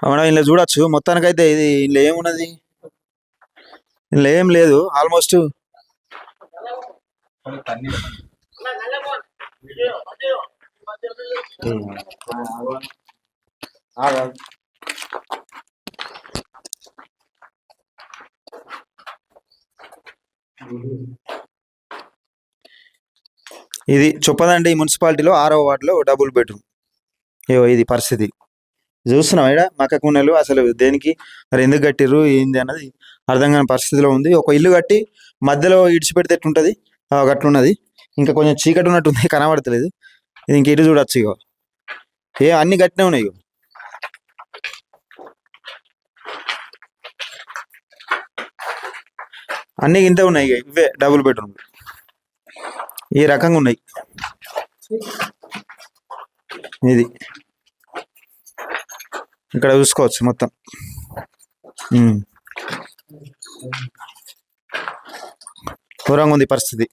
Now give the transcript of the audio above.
అవునా, ఇలా చూడొచ్చు. మొత్తానికైతే ఇది ఇందులో ఏమున్నది, ఇందులో ఏం లేదు ఆల్మోస్ట్. ఇది చొప్పదండి మున్సిపాలిటీలో 6వ వార్డులో డబుల్ బెడ్రూమ్. ఏవో ఇది పరిస్థితి చూస్తున్నాం. ఇక్కడ మక్క కుండలు అసలు దేనికి మరి ఎందుకు కట్టిర్రు ఏంది అన్నది అర్థం కాని పరిస్థితిలో ఉంది. ఒక ఇల్లు కట్టి మధ్యలో ఇడిచిపెడితే ఎట్లుంటుంది గట్లున్నది. ఇంకా కొంచెం చీకటి ఉన్నట్టుంది, కనబడతలేదు. ఇది ఇంక ఇటు చూడొచ్చు. ఇగో అన్ని గట్టినే ఉన్నాయి. అన్ని ఇంతే ఉన్నాయి. ఇవే డబుల్ బెడ్రూమ్ ఈ రకంగా ఉన్నాయి. ఇది ఇక్కడ చూసుకోవచ్చు మొత్తం. ఘోరంగా ఉంది పరిస్థితి.